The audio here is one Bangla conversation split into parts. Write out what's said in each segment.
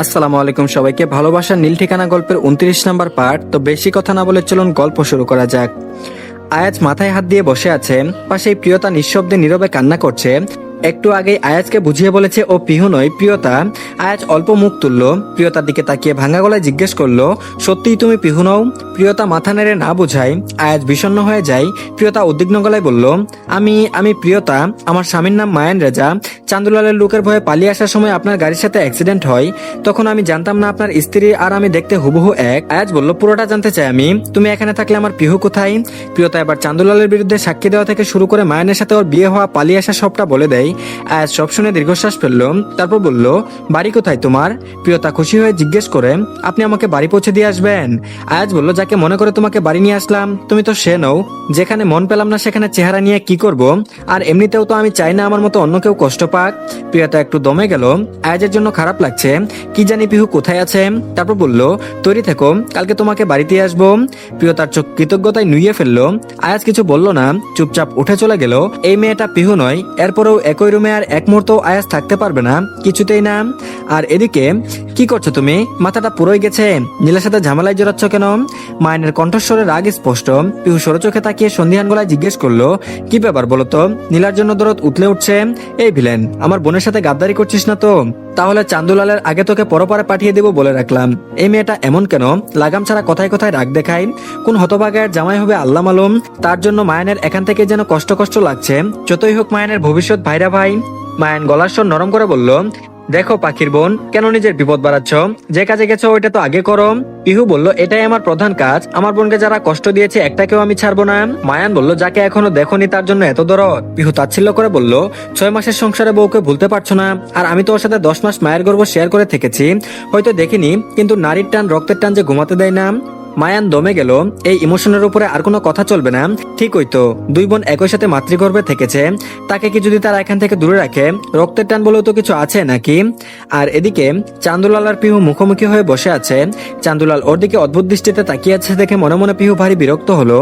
আসসালামু আলাইকুম সবাইকে। ভালোবাসার নীল ঠিকানা গল্পের 29 নাম্বার পার্ট। তো বেশি কথা না বলে চলুন গল্প শুরু করা যাক। আয়াজ মাথায় হাত দিয়ে বসে আছে, পাশেই প্রিয়তা নিঃশব্দে নীরবে কান্না করছে। একটু আগেই আয়াজকে বুঝিয়ে বলেছে ও পিহু নয়, প্রিয়তা। আয়াজ অল্প মুখ তুললো, প্রিয়তার দিকে তাকিয়ে ভাঙা গলায় জিজ্ঞেস করলো, সত্যিই তুমি পিহু নও? প্রিয়তা মাথা নেড়ে না বোঝায়। আয়াজ বিষণ্ণ হয়ে যায়। প্রিয়তা উদ্বিগ্ন গলায় বলল, আমি আমি প্রিয়তা, আমার স্বামীর নাম মায়ান রেজা। চান্দুলালের লোকের ভয়ে পালিয়ে আসার সময় আপনার গাড়ির সাথে অ্যাক্সিডেন্ট হয়, তখন আমি জানতাম না আপনার স্ত্রী আর আমি দেখতে হুবহু এক। আয়াজ বলল, পুরোটা জানতে চাই আমি, তুমি এখানে থাকলে আমার পিহু কোথায়? প্রিয়তা এবার চান্দুলালের বিরুদ্ধে সাক্ষী দেওয়া থেকে শুরু করে মায়ানের সাথে ওর বিয়ে হওয়া, পালিয়ে আসা সবটা বলে দেয়। আয়াজ সব শুনে দীর্ঘশ্বাস ফেলল, তারপর বলল, বাড়ি কোথায় তোমার? প্রিয়তা খুশি হয়ে জিজ্ঞেস করে, আপনি আমাকে বাড়ি পৌঁছে দিয়ে আসবেন? আয়াজ বলল, যাকে মনে করে তোমাকে বাড়ি নিয়ে আসলাম তুমি তো সে নও। যেখানে মন পেলাম না সেখানে চেহারা নিয়ে কি করব? আর এমনিতেও তো আমি চাই না আমার মতো অন্য কেউ কষ্ট পাক। প্রিয়তা একটু দমে গেল, আয়াজের জন্য খারাপ লাগছে, কি জানি পিহু কোথায় আছে। তারপর বলল, তৈরি থেকো, কালকে তোমাকে বাড়িতে আসবো। প্রিয়তার চোখ কৃতজ্ঞতায় নুইয়ে ফেললো। আয়াজ কিছু বলল না, চুপচাপ উঠে চলে গেল। এই মেয়েটা পিহু নয়, এরপরেও একই রুমে আর এক মুহূর্ত আয়াজ থাকতে পারবে না, কিছুতেই না। আর এদিকে কি করছো তুমি? মাথাটা পুরোই গেছে, নীলার সাথে ঝামেলায় জড়াচ্ছ কেন? মায়নের কণ্ঠস্বরে রাগ স্পষ্ট। পিহু সরু চোখে তাকিয়ে সন্ধিহান গলায় জিজ্ঞেস করলো, কি ব্যাপার বলো তো? নীলার জন্য দরদ উতলে উঠছে। এই ভিলেন, আমার বোনের সাথে গাদ্দারি করছিস না তো? তাহলে চান্দুলালের আগে তোকে পরপারে পাঠিয়ে দেবো বলে রাখলাম। এই মেয়েটা এমন কেন? লাগাম ছাড়া কথায় কথায় রাগ দেখায়। কোন হতভাগায়ের জামাই হবে আল্লাহ মালুম। তার জন্য মায়ানের এখান থেকে যেন কষ্ট কষ্ট লাগছে। যতই হোক মায়ানের ভবিষ্যৎ ভাইরা ভাই। মায়ান গলার স্বর নরম করে বলল, দেখো পাখির বোন, কেন নিজের বিপদ বাড়াচ্ছ? যে কাজে গেছো ওইটা তো আগে করো। পিহু বলল, এটাই আমার প্রধান কাজ, আমার বোনকে যারা কষ্ট দিয়েছে একটাকেও আমি ছাড়বো না। মায়ান বলল, যাকে এখনো দেখোনি তার জন্য এত দরদ? পিহু তাচ্ছিল্য করে বলল, 6 মাসের সংসারে বউকে ভুলতে পারছো না, আর আমি তো ওর সাথে 10 মাস মায়ের গর্ভ শেয়ার করে থেকেছি। হয়তো দেখিনি, কিন্তু নারীর টান রক্তের টান যে ঘুমাতে দেয় না। মায়ান দমে গেল, এই ইমোশনের উপরে আর কোনো কথা চলবে না। ঠিক হইতো, দুই বোন একই সাথে মাতৃগর্ভে থেকেছে, তাকে কি যদি তারা এখান থেকে দূরে রাখে? রক্তের টান বলেও তো কিছু আছে নাকি? আর এদিকে চান্দুলাল আর পিহু মুখোমুখি হয়ে বসে আছে। চান্দুলাল ওর দিকে অদ্ভুত দৃষ্টিতে তাকিয়ে আছে দেখে মনে মনে পিহু ভারী বিরক্ত হলো।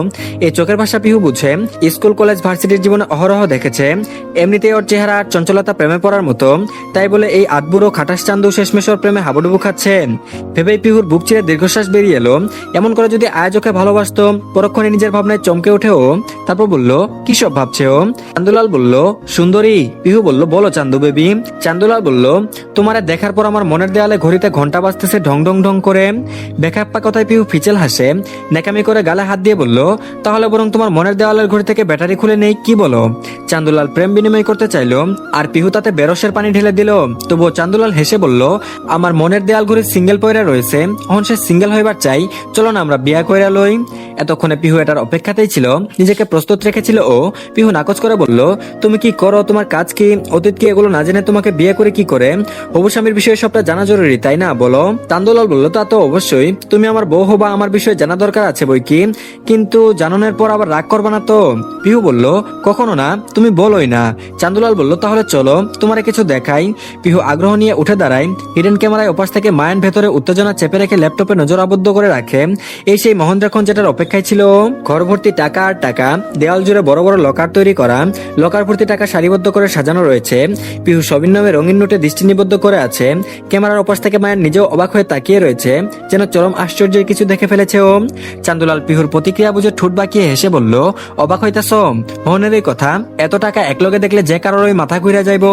এই চোখের ভাষা পিহু বুঝে, স্কুল কলেজ ভার্সিটির জীবনে অহরহ দেখেছে। এমনিতেই ওর চেহারা আর চঞ্চলতা প্রেমে পড়ার মতো, তাই বলে এই আটবুড়ো খাটাস চান্দু শেষমেশ ওর প্রেমে হাবুডুবু খাচ্ছে। ভেবেই পিহুর বুক চিরে দীর্ঘশ্বাস বেরিয়ে এলো। এমন করে যদি আয়োজকে ভালোবাসতো, পরক্ষণে নিজের ভাবনায় চমকে ওঠেও। তারপর বলল, কি সব ভাবছে ও? চান্দুলাল বলল, সুন্দরী। পিহু বলল, বলো চান্দু বেবি। চান্দুলাল বলল, তোমারে দেখার পর আমার মনের দেয়ালে ঘড়িতে ঘন্টা বাজতেছে ঢং ঢং ঢং করে। বেখাপ্পা কথায় পিহু ফিচেল হাসে, নেকামি করে গালে হাত দিয়ে বলল, তাহলে বরং তোমার মনের দেওয়ালের ঘড়ি থেকে ব্যাটারি খুলে নেই, কি বলো? চান্দুলাল প্রেম বিনিময় করতে চাইলো, আর পিহু তাতে বেরসের পানি ঢেলে দিল। তবুও চান্দুলাল হেসে বলল, আমার মনের দেয়াল ঘড়ি সিঙ্গেল পয়রা রয়েছে, এখন সে সিঙ্গেল হইবার চাই, চলো না আমরা বিয়া কইরা লই। এতক্ষণে পিহু এটার অপেক্ষাতেই ছিল, নিজেকে প্রস্তুত রেখেছিল ও। পিহু নাকচ করে বলল, তুমি কি করো, তোমার কাজ কি, অতীত কি, এগুলো না জেনে তোমাকে বিয়ে করে কি করে? হবু স্বামীর বিষয়ে সবটা জানা জরুরি, তাই না, বলো? চান্দুলাল বলল, তা তো অবশ্যই, তুমি আমার বউ হবা, আমার বিষয়ে জানা দরকার আছে বই কি, কিন্তু জানানোর পর আবার রাগ করবা না তো? পিহু বলল, কখনো না, তুমি বলোই না। চান্দুলাল বলল, তাহলে চলো তোমারে কিছু দেখাই। পিহু আগ্রহ নিয়ে উঠে দাঁড়ায়। হিডেন ক্যামেরায় ওপাশ থেকে মায়ান ভেতরে উত্তেজনা চেপে রেখে ল্যাপটপে নজর আবদ্ধ করে রাখে। এই সেই মহেন্দ্রক্ষণ যেটার অপেক্ষায় ছিল। ঘর ভর্তি টাকা আর টাকা, দেওয়াল জুড়ে বড় বড় লকার তৈরি করা, লকার ভর্তি টাকা সারিবদ্ধ করে সাজানো রয়েছে। পিহু সবিনয়ে রঙিন নোটে দৃষ্টি নিবদ্ধ করে আছে। ক্যামেরার ওপাশ থেকে মায়ের নিজেও অবাক হয়ে তাকিয়ে রয়েছে, যেন চরম আশ্চর্যের কিছু দেখে ফেলেছে ও। চান্দুলাল পিহুর প্রতিক্রিয়া বুঝে ঠোঁট বাঁকিয়ে হেসে বলল, অবাক হইতাছ? মোহনের এই কথা, এত টাকা একলগে দেখলে যে কারোর ওই মাথা ঘুরে যাইব।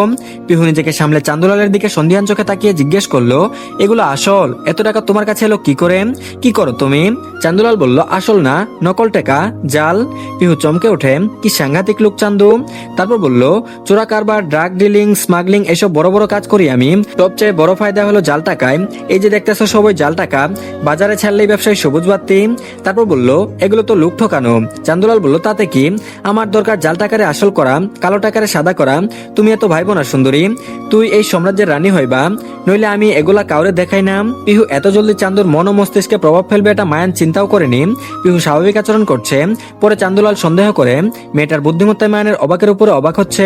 পিহু নিজেকে সামলে চান্দুলালের দিকে সন্ধিহান চোখে তাকিয়ে জিজ্ঞেস করলো, এগুলো আসল? এত টাকা তোমার কাছে এলো কি করে? কি করো তুমি? চান্দুলাল বলল, আসল না, নকল টাকা, জাল। পিহু চমকে ওঠে, কি সাংঘাতিক লোক চান্দু। তারপর বলল, চোরা কারবার, ড্রাগ ডিলিং, স্মাগলিং, এসব বড় বড় কাজ করি আমি। সবচেয়ে বড় ফায়দা হলো জাল টাকায়। এই যে দেখতেছো সবাই জাল টাকা, বাজারে ছাড়লেই ব্যবসায়ী সবুজ বাতি। তারপর বলল, এগুলো তো লোক ঠকানো। চান্দুলাল বলল, তাতে কি, আমার দরকার জাল টাকারে আসল করা, কালো টাকারে সাদা করা। তুমি এত ভাইবো না সুন্দরী, তুই এই সাম্রাজ্যের রানী হইবা, নইলে আমি এগুলা কাউরে দেখাই না। পিহু এত জলদি চান্দুর মন ও মস্তিষ্কে প্রভাব ফেলবে এটা মায়ান চিন্তাও করেনি। পিহু স্বাভাবিক আচরণ করছে। পরে চান্দুলাল সন্দেহ করে, মেয়েটার বুদ্ধিমত্তায় মায়ানের অবাকের উপরে অবাক হচ্ছে।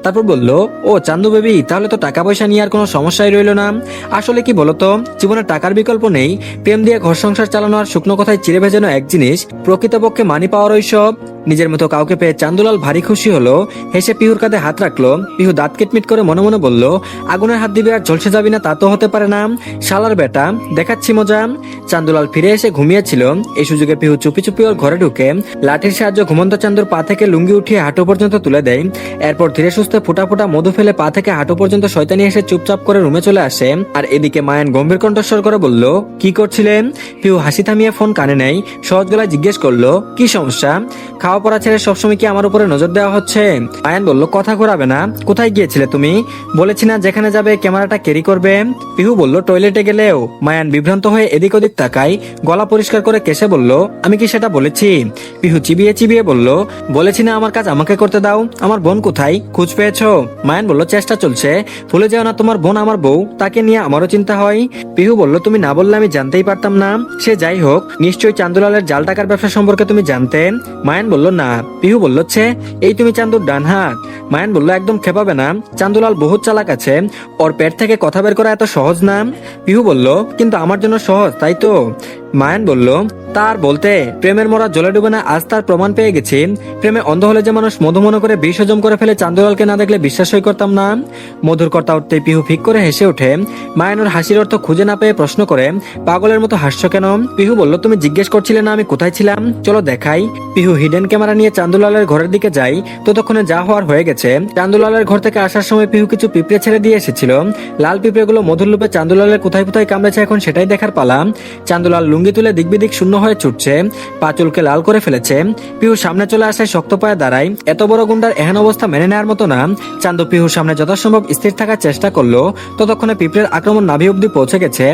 তারপর বলল, ও চান্দু বেবি, তাহলে তো টাকা পয়সা নিয়ে আর কোনো সমস্যাই রইল না। আসলে কি বলতো, জীবনে টাকার বিকল্প নেই। প্রেম দিয়ে ঘর সংসার চালানো আর শুকনো কথায় চিড়ে ভেজানো এক জিনিস, প্রকৃতপক্ষে মানি পাওয়ার ওইসব নিজের মতো কাউকে পেয়ে চান্দুলাল ভারী খুশি হলো। হেসে পিহুর কাঁধে হাত রাখলো। পিহু দাঁত কিটমিট করে মনে মনে বলল, আগুনের হাত দিবি আর ঝলসে যাবি না তা তো হতে পারে না, শালার বেটা, দেখাচ্ছি মজা। চান্দুলাল ফিরে এসে ঘুমিয়েছিল। এই সুযোগে পিহু চুপি চুপি ওর ঘরে ঢুকে লাঠির সাহায্যে ঘুমন্ত চান্দুর পা থেকে লুঙ্গি উঠিয়ে হাঁটু পর্যন্ত তুলে দেয়। এরপর ধীরে সুস্থে ফোঁটা ফোঁটা মধু ফেলে পা থেকে হাঁটু পর্যন্ত শয়তানি এসে চুপচাপ করে রুমে চলে আসে। আর এদিকে মায়ান গম্ভীর কণ্ঠস্বর করে বলল, কি করছিলেন? পিহু হাসি থামিয়ে ফোন কানে নেই, সহজ গলায় জিজ্ঞেস করলো, কি সমস্যা? খাওয়া পড়া ছেড়ে সবসময় কি আমার উপরে নজর দেওয়া হচ্ছে? মায়ান বলল, কথা ঘোরাবে না। কোথায় গিয়েছিলে তুমি? বলেছি না যেখানে যাবে ক্যামেরাটা ক্যারি করবে। পিহু বলল, টয়লেটে গেলেও? মায়ান বিভ্রান্ত হয়ে এদিক ওদিক তাকাই, গলা পরিষ্কার করে কেসে বলল, আমি কি সেটা বলেছি? পিহু চিবিয়ে চিবিয়ে বলল, বলেছি না আমার কাজ আমাকে করতে দাও। আমার বোন কোথায়, খোঁজ পেয়েছো? মায়ান বলল, চেষ্টা চলছে। ভুলে যাও না তোমার বোন আমার বউ, তাকে নিয়ে আমারও চিন্তা হয়। পিহু বলল, তুমি না বললে আমি জানতেই পারতাম না। সে যাই হোক, নিশ্চয়ই চান্দুলালের জাল টাকার ব্যবসা সম্পর্কে তুমি জানতে। মায়ান বলল, না। পিহু বলল, ছে, এই তুমি চান্দুর ডান হাত? মায়ান বলল, একদম খেপাবে না, চান্দুলাল বহুত চালাক আছে, ওর পেট থেকে কথা বের করা এত সহজ না। পিহু বলল, কিন্তু আমার জন্য সহজ, তাই তো? মায়ান বলল, তার বলতে, প্রেমের মরা জলে ডুবে না, আজ তার প্রমাণ পেয়ে গেছি। প্রেমে অন্ধ হলে যে মানুষ মধু মনে করে বিষ হজম করে ফেলে, চান্দুলালকে না দেখলে বিশ্বাসই করতাম না। মধুর কথা উঠতে পিহু ফিক করে হেসে ওঠে। মায়ানুর হাসির অর্থ খুঁজে না পেয়ে প্রশ্ন করে, পাগলের মতো হাসছো কেন? পিহু বলল, তুমি জিজ্ঞেস করছিলে না আমি কোথায় ছিলাম, চলো দেখাই। পিহু হিডেন ক্যামেরা নিয়ে চান্দুলালের ঘরের দিকে যাই। ততক্ষণে যা হওয়ার হয়ে গেছে। চান্দুলালের ঘর থেকে আসার সময় পিহু কিছু পিঁপড়ে ছেড়ে দিয়ে এসেছিল। লাল পিঁপড়েগুলো মধুর লোপে চান্দুলালের কোথায় কোথায় কামড়েছে এখন সেটাই দেখার পালা। চান্দুলাল লুঙ্গি তুলে দিক বিদিক শূন্য হয়ে ছুটছে, পা চুলকে লাল করে ফেলেছে। পিহু সামনে চলে আসায় শক্ত পায়ে দাঁড়ায়। এত বড় গুন্ডার এহেন অবস্থা মেনে নেওয়ার মতো না। চান্দু পিহুর সামনে যথাসম্ভব স্থির থাকার চেষ্টা করলো। ততক্ষণে পিঁপড়ের আক্রমণ নাভি অব্দি পৌঁছে গেছে।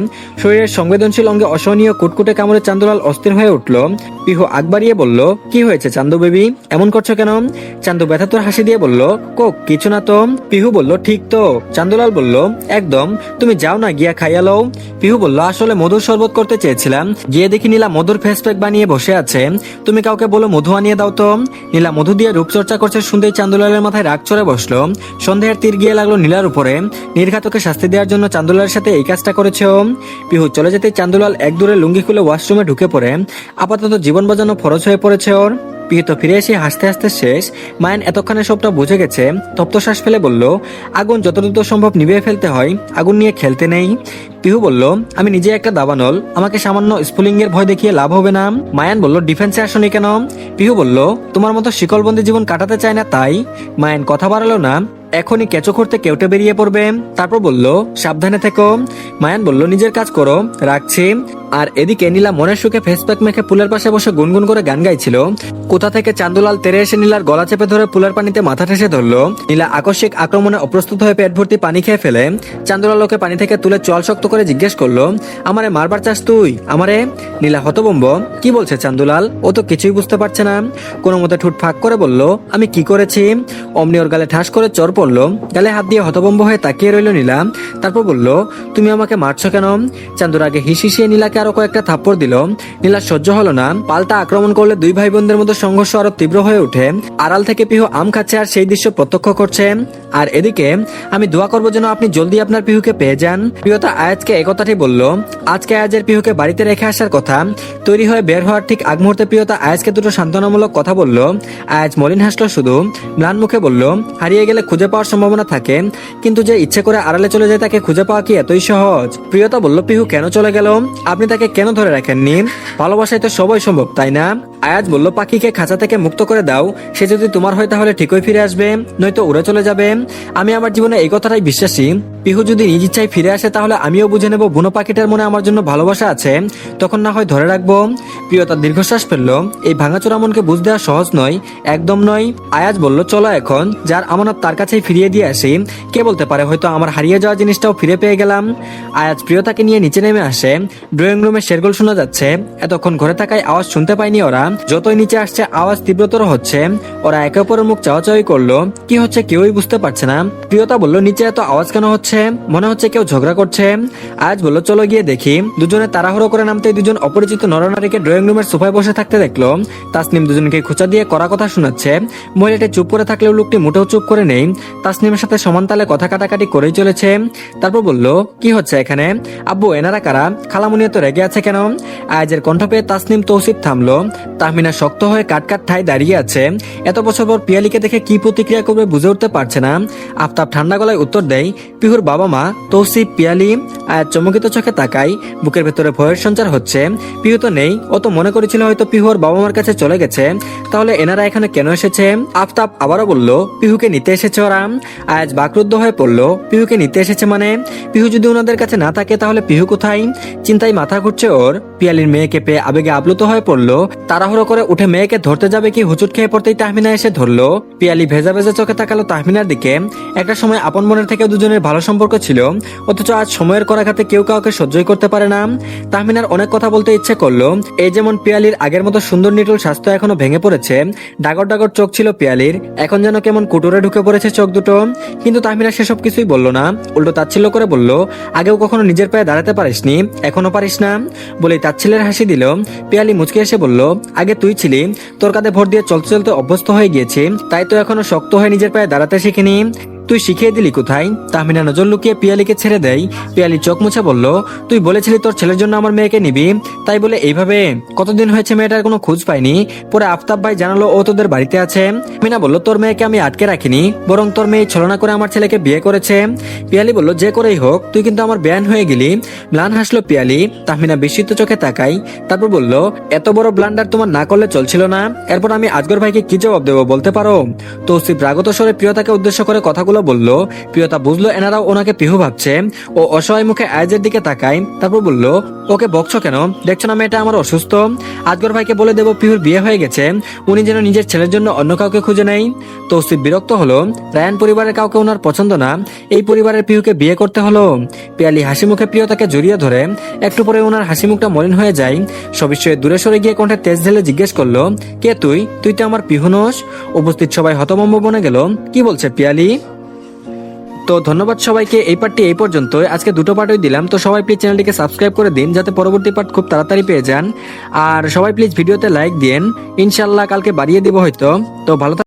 শরীরের সংবেদনশীল অঙ্গে অসহনীয় কুটকুটে কামড়ে চান্দুলাল অস্থির হয়ে উঠল। পিহু আগ বাড়িয়ে বলল, কি হয়েছে চান্দু বেবি, এমন করছো কেন? চান্দু ব্যথাতুর হাসি দিয়ে বলল, কোক কিছু না তো। পিহু বলল, ঠিক তো। চান্দুলাল বলল, একদম, তুমি যাও না গিয়া খাইয়া লও। পিহু বলল, আসলে মধুর শরবত করতে চেয়েছিলাম, গিয়ে দেখি নীলা মধুর ফেস প্যাক বানিয়ে বসে আছে। তুমি কাউকে বলো মধু আনিয়ে দাও তো। নীলা মধু দিয়ে রূপচর্চা করছে শুনতেই চান্দুলালের মাথায় রাগ চড়ে বসলো। সন্দেহের তীর গিয়ে লাগলো নীলার উপরে। নির্ঘাতকে শাস্তি দেওয়ার জন্য চান্দুলালের সাথে এই কাজটা করেছে ও। পিহু চলে যেতে চান্দুলাল এক দূরে লুঙ্গি খুলে ওয়াশরুমে ঢুকে পড়ে। আপাতত জীবন বাঁচানো ফরজ হয়ে পড়েছে ওর। পিহু তো ফিরে এসে হাসতে হাসতে শেষ। মায়ান এতক্ষণে সবটা বুঝে গেছে। তপ্ত শ্বাস ফেলে বলল, আগুন যত দ্রুত সম্ভব নিভিয়ে ফেলতে হয়, আগুন নিয়ে খেলতে নেই। পিহু বলল, আমি নিজে একটা দাবানল, আমাকে সামান্য স্ফুলিং এর ভয় দেখিয়ে লাভ হবে না। মায়ান বলল, ডিফেন্সে আসনি কেন? পিহু বলল, তোমার মতো শিকলবন্দি জীবন কাটাতে চায় না তাই। মায়ান কথা বাড়ালো না, এখনই কেঁচো করতে কেউটে বেরিয়ে পড়বে। তারপর বলল, সাবধানে থেকো। মায়ান বলল, নিজের কাজ করো, রাখছি। আর এদিকে নীলা মনের সুখে ফেসপ্যাক মেখে পুলের পাশে বসে গুনগুন করে গান গাইছিল। কোথা থেকে চান্দুলাল তেরে এসে নীলার গলা চেপে ধরে পুলের পানিতে মাথা ঠেসে ধরলো। নীলা আকস্মিক আক্রমণে অপ্রস্তুত হয়ে পেট ভর্তি পানি খেয়ে ফেলে। চান্দুলাল ওকে পানি থেকে তুলে চল শক্ত করে জিজ্ঞেস করলো, আমারে মারবার চাস তুই আমারে? নীলা হতবম্ব, কি বলছে চান্দুলাল? ও তো কিছুই বুঝতে পারছে না। কোনো মতে ঠুট ফাঁক করে বলল, আমি কি করেছি? অমনি ওর গালে ঠাস করে চর পড়লো। গালে হাত দিয়ে হতবম্ব হয়ে তাকিয়ে রইল নীলা। তারপর বলল, তুমি আমাকে মারছো কেন? চান্দুর আগে হিসিয়ে নীলাকে আরো কয়েকটা থাপ্পড় দিল। নীলা সহ্য হলো না। পাল্টা আক্রমণ করলে দুই ভাই বোনদের মধ্যে সংঘর্ষ আরো তীব্র হয়ে ওঠে। আড়াল থেকে পিহু আম খাচ্ছে আর সেই দৃশ্য প্রত্যক্ষ করছে। আর এদিকে আমি দোয়া করবো যেন আপনি জলদি আপনার পিহুকে পেয়ে যান। প্রিয়তা আয়াজকে একথাটি বলল। আজকে আয়াজের পিহুকে বাড়িতে রেখে আসার কথা। তৈরি হয়ে বের হওয়ার ঠিক আগ মুহূর্তে প্রিয়তা আয়াজকে দুটো সান্ত্বনামূলক কথা বলল। আয়াজ মলিন হাসলো শুধু, ম্লান মুখে বলল, হারিয়ে গেলে খুঁজে পাওয়ার সম্ভাবনা থাকে, কিন্তু যে ইচ্ছে করে আড়ালে চলে যায় তাকে খুঁজে পাওয়া কি এতই সহজ? প্রিয়তা বলল, পিহু কেন চলে গেল? আপনি তাকে কেন ধরে রাখেননি? ভালোবাসায় তো সবাই সম্ভব, তাই না? আয়াজ বলল, পাখিকে খাঁচা থেকে মুক্ত করে দাও, সে যদি তোমার হয় তাহলে ঠিকই ফিরে আসবে, নয়তো উড়ে চলে যাবে। আমি আমার জীবনে এই কথাটাই বিশ্বাসী। পিহু যদি নিজ ইচ্ছায় ফিরে আসে তাহলে আমিও বুঝে নেব বুনো পাখিটার মনে আমার জন্য ভালোবাসা আছে, তখন না হয় ধরে রাখবো। প্রিয়তা দীর্ঘশ্বাস ফেললো। এই ভাঙাচোরা মনকে বুঝ দেওয়া সহজ নয়, একদম নয়। আয়াজ বলল, চলো এখন যার আমানত তার কাছেই ফিরিয়ে দিয়ে আসি। কে বলতে পারে হয়তো আমার হারিয়ে যাওয়া জিনিসটাও ফিরে পেয়ে গেলাম। আয়াজ প্রিয়তাকে নিয়ে নিচে নেমে আসে। ড্রয়িং রুমে শেরগোল শোনা যাচ্ছে। এতক্ষণ ঘরে থাকায় আওয়াজ শুনতে পায়নি ওরা। যতই নিচে আসছে আওয়াজ তীব্রতর হচ্ছে। ওরা একে অপরের মুখ চাওয়াচাওয়ি করলো। কি হচ্ছে কেউই বুঝতে পারছে না। প্রিয়তা বলল, নিচে এত আওয়াজ কেন হচ্ছে? হচ্ছে, মনে হচ্ছে কেউ ঝগড়া করছে। আয়াজ বলল চলো গিয়ে দেখি। দুজনে তাড়াহুড়ো করে নামতে দুজন অপরিচিত নরনারীকে ড্রয়িং রুমের সোফায় বসে থাকতে দেখলো। তাসনিম দুজনকে খোঁচা দিয়ে কড়া কথা শোনাচ্ছে। মহিলাটি চুপ করে থাকলেও লোকটি মোটেও চুপ করে নেই, তাসনিমের সাথে সমান তালে কথা কাটাকাটি করেই চলেছে। তারপর বলল, কি হচ্ছে এখানে? আব্বু, এনারা কারা? খালামুনি তো রেগে আছে কেন? আয়াজের কণ্ঠ পেয়ে তাসনিম তৌসিফ থামলো। তাহমিনা শক্ত হয়ে কাটকাট ঠায় দাঁড়িয়ে আছে। এত বছর পর পিয়ালিকে দেখে কি প্রতিক্রিয়া করবে বুঝে উঠতে পারছে না। আফতাব ঠান্ডা গলায় উত্তর দেয়, পিহুর বাবা মা তৌসিফ, পিয়ালি। আয়াজ চমকিত চোখে তাকাই, বুকের ভেতরে ভয়ের সঞ্চার হচ্ছে। পিহু তো নেই, ও তো মনে করেছিল হয়তো পিহু ওর বাবা মার কাছে চলে গেছে। তাহলে এনারা এখানে কেন এসেছে? আফতাব আবারও বলল, পিহুকে নিতে এসেছে ওরা। আয়াজ বাকরুদ্ধ হয়ে পড়ল, পিহুকে নিতে এসেছে মানে? পিহু যদি ওনাদের কাছে না থাকে তাহলে পিহু কোথায়? চিন্তায় মাথা ঘুরছে ওর। পিয়ালির মেয়েকে পেয়ে আবেগে আপ্লুত হয়ে পড়লো। তাড়াহুড়ো করে উঠে মেয়েকে ধরতে যাবে কি হুচুট খেয়ে পড়তেই তাহমিনা এসে ধরলো। পিয়ালি ভেজা ভেজা চোখে তাকালো তাহমিনার দিকে। একটা সময় আপন মনের থেকে দুজনের ভালো সম্পর্ক ছিল, অথচ আজ সময়ের করাঘাতে কেউ কাউকে সহ্যই করতে পারে না। তাহমিনার অনেক কথা বলতে ইচ্ছে করলো। এই যেমন পিয়ালির আগের মতো সুন্দর নিটুল স্বাস্থ্য এখনো ভেঙে পড়েছে, ডাগর ডাগর চোখ ছিল পিয়ালির, এখন যেন কেমন কুটুরে ঢুকে পড়েছে চোখ দুটো। কিন্তু তাহমিনা সেসব কিছুই বললো না, উল্টো তাচ্ছিল্য করে বলল, আগেও কখনো নিজের পায়ে দাঁড়াতে পারিসনি, এখনো পারিস না? বলেই তাচ্ছিল্যের হাসি দিল। পিয়ালি মুচকে এসে বলল, আগে তুই ছিলি, তোর কাঁধে ভর দিয়ে চলতে চলতে অভ্যস্ত হয়ে গিয়েছি, তাই তো এখনো শক্ত হয়ে নিজের পায়ে দাঁড়াতে শিখিনি। তুই শিখিয়ে দিলি কোথায়? তাহমিনা নজর লুকিয়ে পিয়ালিকে ছেড়ে দেয়। পিয়ালি চোখ মুছে বলল, তুই বলেছিলি তোর ছেলের জন্য আমার মেয়েকে নিবি, তাই বলে এইভাবে? কতদিন হয়েছে মেয়েটার কোনো খোঁজ পাইনি। পরে আফতাব ভাই জানালো ও তোদের বাড়িতে আছে। মিনা বলল, তোর মেয়েকে আমি আটকে রাখিনি, বরং তোর মেয়ে ছলনা করে আমার ছেলেকে বিয়ে করেছে। পিয়ালি বলল, যে করেই হোক তুই কিন্তু আমার বেয়ান হয়ে গেলি। ম্লান হাসলো পিয়ালি। তাহমিনা বিস্মিত চোখে তাকাই, তারপর বলল, এত বড় ব্লান্ডার তোমার না করলে চলছিল না? এরপর আমি আজগর ভাইকে কি জবাব দেবো বলতে পারো? তৌসিফ রাগত স্বরে প্রিয়তাকে উদ্দেশ্য করে কথাগুলো বলল। প্রিয়তা বুঝলো এনারাও ওনাকে পিহু ভাবছে। ও অসহায় মুখে আয়াজের দিকে তাকায়, তারপর বলল, ওকে বকছো কেন? দেখছো না মেয়েটা আমার অসুস্থ? আজগর ভাইকে বলে দেবো পিহুর বিয়ে হয়ে গেছে, উনি যেন নিজের ছেলের জন্য অন্য কাউকে খুঁজে নেয়। তৌসিফ বিরক্ত হলো, রায়ান পরিবারের কাউকে ওনার পছন্দ না, এই পরিবারের পিহুকে বিয়ে করতে হলো? পিয়ালি হাসি মুখে প্রিয়তাকে জড়িয়ে ধরে। একটু পরে ওনার হাসি মুখটা মলিন হয়ে যায়। সবিস্ময়ে দূরে সরে গিয়ে কণ্ঠে তেজ ঢেলে জিজ্ঞেস করলো, কে তুই? তুই তো আমার পিহু নোস। উপস্থিত সবাই হতভম্ব বনে গেল, কি বলছে পিয়ালি? তো ধন্যবাদ সবাইকে, এই পার্টটি এই পর্যন্ত। আজকে দুটো পার্টই দিলাম, তো সবাই প্লিজ চ্যানেলটিকে সাবস্ক্রাইব করে দিন যাতে পরবর্তী পার্ট খুব তাড়াতাড়ি পেয়ে যান। আর সবাই প্লিজ ভিডিওতে লাইক দিন, ইনশাল্লাহ কালকে বাড়িয়ে দিব হয়তো। তো ভালো